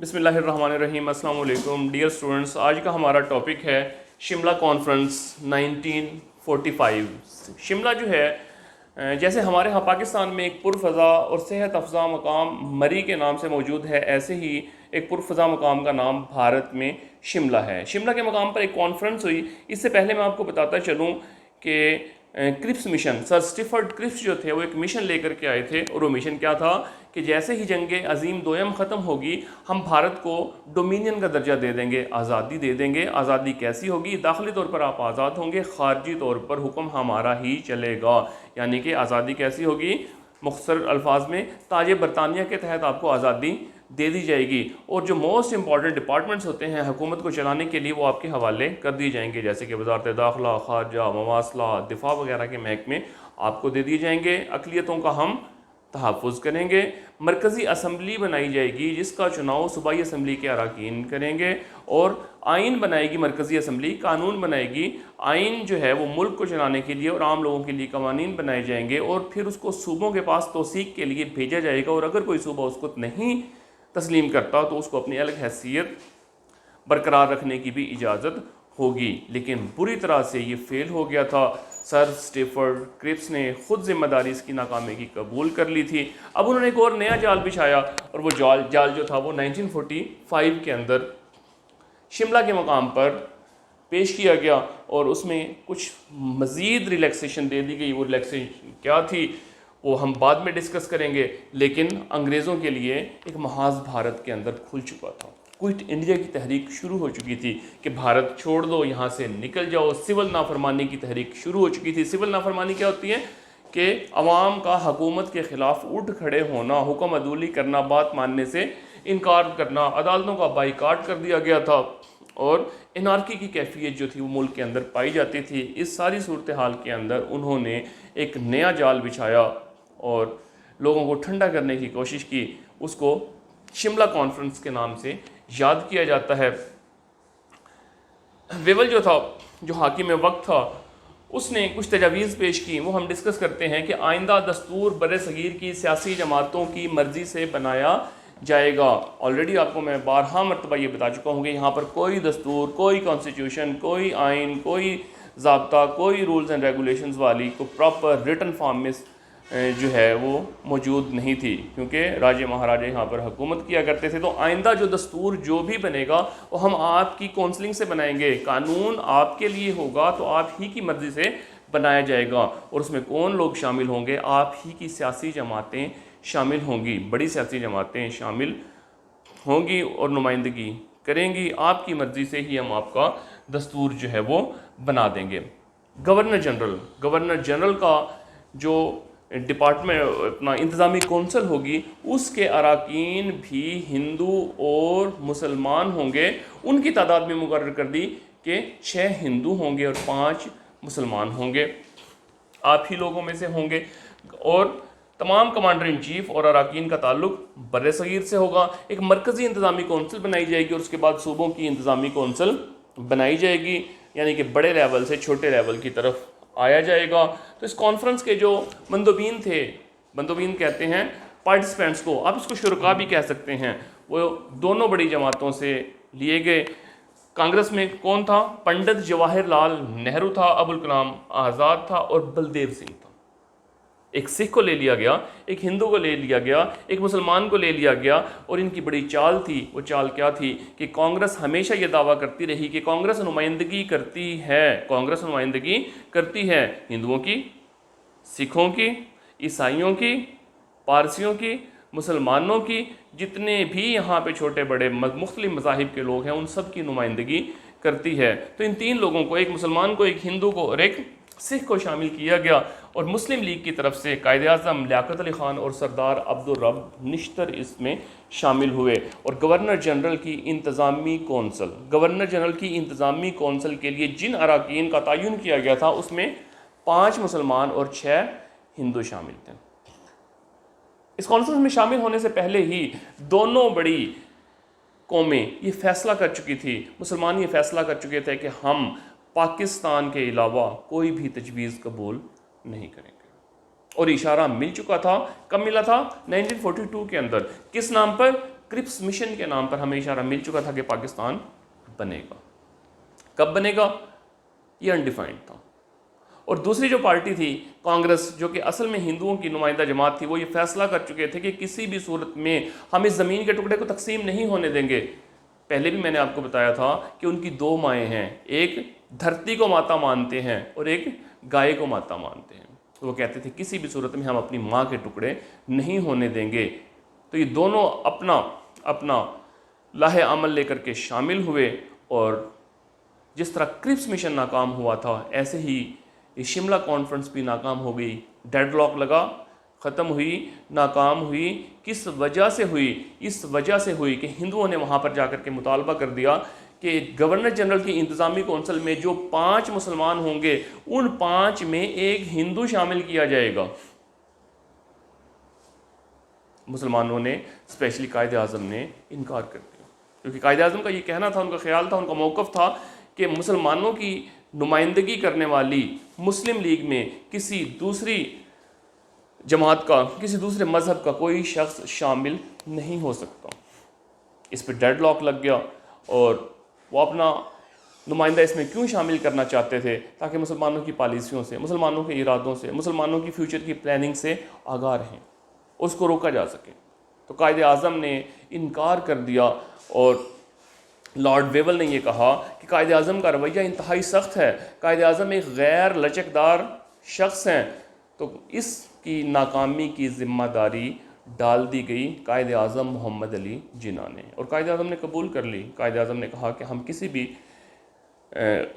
बिस्मिल्लाहिर्रहमानिर्रहीम। अस्सलाम वालेकुम डियर स्टूडेंट्स। आज का हमारा टॉपिक है शिमला कॉन्फ्रेंस 1945। शिमला जो है जैसे हमारे यहाँ पाकिस्तान में एक पुरफ़ज़ा और सेहत अफ़ज़ा मकाम मरी के नाम से मौजूद है, ऐसे ही एक पुरफ़ज़ा मकाम का नाम भारत में शिमला है। शिमला के मकाम पर एक कॉन्फ्रेंस हुई। इससे पहले मैं आपको बताता चलूँ कि Cripps mission, sir Stafford Cripps जो थे वो एक मिशन लेकर के आए थे, और वो मिशन क्या था कि जैसे ही जंग अज़ीम दोयम ख़त्म होगी हम भारत को डोमिनियन का दर्जा दे देंगे, आज़ादी दे देंगे। आज़ादी कैसी होगी? दाखिली तौर पर आप आज़ाद होंगे, ख़ारजी तौर पर हुक्म हमारा ही चलेगा। यानी कि आज़ादी कैसी होगी? मुख्तसर अल्फाज में ताज बरतानिया के तहत आपको आज़ादी दे दी जाएगी, और जो मोस्ट इंपॉर्टेंट डिपार्टमेंट्स होते हैं हुकूमत को चलाने के लिए वो आपके हवाले कर दिए जाएंगे, जैसे कि वजारत दाखिला, खारजा, मवासला, दिफा वगैरह के महकमे आपको दे दिए जाएंगे। अक़लियतों का हम तहफ़्फ़ुज़ करेंगे। मरकज़ी असम्बली बनाई जाएगी जिसका चुनाव सूबाई असम्बली के अरकान करेंगे, और आइन बनाएगी मरकज़ी असम्बली, कानून बनाएगी। आइन जो है वो मुल्क को चलाने के लिए और आम लोगों के लिए कवानीन बनाए जाएंगे, और फिर उसको सूबों के पास तौसीक़ के लिए भेजा जाएगा, और अगर कोई सूबा उसको नहीं तस्लीम करता तो उसको अपनी अलग हैसियत बरकरार रखने की भी इजाज़त होगी। लेकिन बुरी तरह से ये फेल हो गया था। सर स्टीफर्ड क्रिप्स ने ख़ुद ज़िम्मेदारी इसकी नाकामी की कबूल कर ली थी। अब उन्होंने एक और नया जाल बिछाया, और वो जाल जो था वो 1945 के अंदर शिमला के मकाम पर पेश किया गया, और उसमें कुछ मज़ीद रिलैक्सेशन दे दी गई। वो रिलैक्सेशन क्या थी वो हम बाद में डिस्कस करेंगे, लेकिन अंग्रेज़ों के लिए एक महाज भारत के अंदर खुल चुका था। क्विट इंडिया की तहरीक शुरू हो चुकी थी कि भारत छोड़ दो, यहाँ से निकल जाओ। सिविल नाफरमानी की तहरीक शुरू हो चुकी थी। सिविल नाफरमानी क्या होती है कि अवाम का हुकूमत के ख़िलाफ़ उठ खड़े होना, हुक्म अदूली करना, बात मानने से इनकार करना। अदालतों का बाइकाट कर दिया गया था, और एनार्की की कैफियत जो थी वो मुल्क के अंदर पाई जाती थी। इस सारी सूरत हाल के अंदर उन्होंने एक नया जाल बिछाया और लोगों को ठंडा करने की कोशिश की। उसको शिमला कॉन्फ्रेंस के नाम से याद किया जाता है। वेवल जो था, जो हाकिम वक्त था, उसने कुछ तजावीज़ पेश की, वो हम डिस्कस करते हैं कि आइंदा दस्तूर बर सगीर की सियासी जमातों की मर्ज़ी से बनाया जाएगा। ऑलरेडी आपको मैं बारहा मरतबा ये बता चुका हूँ कि यहाँ पर कोई दस्तूर, कोई कॉन्स्टिट्यूशन, कोई आइन, कोई ज़ाब्ता, कोई रूल्स एंड रेगुलेशंस वाली को प्रॉपर रिटन फॉर्म में जो है वो मौजूद नहीं थी, क्योंकि राजे महाराजे यहाँ पर हुकूमत किया करते थे। तो आइंदा जो दस्तूर जो भी बनेगा वो हम आपकी काउंसलिंग से बनाएंगे, कानून आपके लिए होगा, तो आप ही की मर्ज़ी से बनाया जाएगा। और उसमें कौन लोग शामिल होंगे? आप ही की सियासी जमातें शामिल होंगी, बड़ी सियासी जमातें शामिल होंगी और नुमाइंदगी करेंगी। आपकी मर्ज़ी से ही हम आपका दस्तूर जो है वो बना देंगे। गवर्नर जनरल का जो डिपार्टमेंट अपना इंतज़ामी कौंसल होगी, उसके अरकान भी हिंदू और मुसलमान होंगे। उनकी तादाद में मुकर्रर कर दी कि 6 हिंदू होंगे और 5 मुसलमान होंगे, आप ही लोगों में से होंगे। और तमाम कमांडर इन चीफ और अरकान का ताल्लुक बर सगीर से होगा। एक मरकज़ी इंतज़ामी कौंसल बनाई जाएगी, और उसके बाद सूबों की इंतज़ामी कौंसल बनाई जाएगी, यानी कि बड़े लेवल से छोटे लेवल की तरफ आया जाएगा। तो इस कॉन्फ्रेंस के जो मंदोबीन थे, मंदोबीन कहते हैं पार्टिसिपेंट्स को, आप इसको शुरका भी कह सकते हैं, वो दोनों बड़ी जमातों से लिए गए। कांग्रेस में कौन था? पंडित जवाहरलाल नेहरू था, अबुल कलाम आज़ाद था, और बलदेव सिंह था। एक सिख को ले लिया गया, एक हिंदू को ले लिया गया, एक मुसलमान को ले लिया गया। और इनकी बड़ी चाल थी। वो चाल क्या थी कि कांग्रेस हमेशा ये दावा करती रही कि कांग्रेस नुमाइंदगी करती है हिंदुओं की, सिखों की, ईसाइयों की, पारसियों की, मुसलमानों की, जितने भी यहाँ पे छोटे बड़े मुख्तलिफ मज़ाहिब के लोग हैं उन सब की नुमाइंदगी करती है। तो इन 3 लोगों को, एक मुसलमान को, एक हिंदू को और एक सिख को शामिल किया गया। और मुस्लिम लीग की तरफ से कायदे आज़म लियाकत अली ख़ान और सरदार अब्दुल रब निश्तर इसमें शामिल हुए। और गवर्नर जनरल की इंतज़ामी कौंसल के लिए जिन अरकान का तयन किया गया था उसमें 5 मुसलमान और 6 हिंदू शामिल थे। इस कॉन्फ्रेंस में शामिल होने से पहले ही दोनों बड़ी कौमें ये फैसला कर चुकी थी, मुसलमान ये फैसला कर चुके थे कि हम पाकिस्तान के अलावा कोई भी तजवीज़ कबूल नहीं करेंगे। और इशारा मिल चुका था। कब मिला था? 1942 के अंदर। किस नाम पर? क्रिप्स मिशन के नाम पर हमें इशारा मिल चुका था कि पाकिस्तान बनेगा। कब बनेगा ये अनडिफाइंड था। और दूसरी जो पार्टी थी कांग्रेस, जो कि असल में हिंदुओं की नुमाइंदा जमात थी, वो ये फैसला कर चुके थे कि किसी भी सूरत में हम इस ज़मीन के टुकड़े को तकसीम नहीं होने देंगे। पहले भी मैंने आपको बताया था कि उनकी दो माएँ हैं, एक धरती को माता मानते हैं और एक गाय को माता मानते हैं। तो वो कहते थे किसी भी सूरत में हम अपनी माँ के टुकड़े नहीं होने देंगे। तो ये दोनों अपना अपना लाहे अमल लेकर के शामिल हुए, और जिस तरह क्रिप्स मिशन नाकाम हुआ था ऐसे ही ये शिमला कॉन्फ्रेंस भी नाकाम हो गई। डेडलॉक लगा, ख़त्म हुई, नाकाम हुई। किस वजह से हुई? इस वजह से हुई कि हिंदुओं ने वहाँ पर जाकर के मुतालबा कर दिया कि गवर्नर जनरल की इंतज़ामी कौंसिल में जो 5 मुसलमान होंगे उन 5 में एक हिंदू शामिल किया जाएगा। मुसलमानों ने, स्पेशली कायदे आज़म ने इनकार कर दिया, क्योंकि कायदे आज़म का ये कहना था, उनका ख्याल था, उनका मौक़िफ़ था कि मुसलमानों की नुमाइंदगी करने वाली मुस्लिम लीग में किसी दूसरी जमात का, किसी दूसरे मज़हब का कोई शख्स शामिल नहीं हो सकता। इस पर डेडलॉक लग गया और वो अपना नुमाइंदा इसमें क्यों शामिल करना चाहते थे? ताकि मुसलमानों की पॉलिसियों से, मुसलमानों के इरादों से, मुसलमानों की फ्यूचर की प्लानिंग से आगाह रहें, उसको रोका जा सके। तो कायदे आज़म ने इनकार कर दिया और लॉर्ड वेवल ने यह कहा कि कायदे आज़म का रवैया इंतहाई सख्त है, कायदे आज़म एक गैर लचकदार शख्स हैं। तो इसकी नाकामी की ज़िम्मेदारी डाल दी गई कायदे आज़म मोहम्मद अली जिन्ना ने, और कायदे आज़म ने कबूल कर ली। कायदे आज़म ने कहा कि हम किसी भी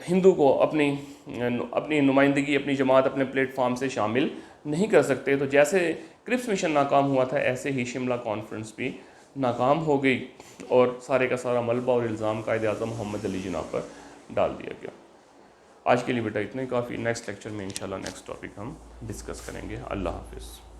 हिंदू को अपनी नुमाइंदगी, अपनी जमात, अपने प्लेटफॉर्म से शामिल नहीं कर सकते। तो जैसे क्रिप्स मिशन नाकाम हुआ था ऐसे ही शिमला कॉन्फ्रेंस भी नाकाम हो गई और सारे का सारा मलबा और इल्ज़ाम कायदे आज़म मोहम्मद अली जिन्ना पर डाल दिया गया। आज के लिए बेटा इतना ही काफ़ी। नेक्स्ट लेक्चर में इंशाल्लाह नेक्स्ट टॉपिक हम डिस्कस करेंगे। अल्लाह हाफिज़।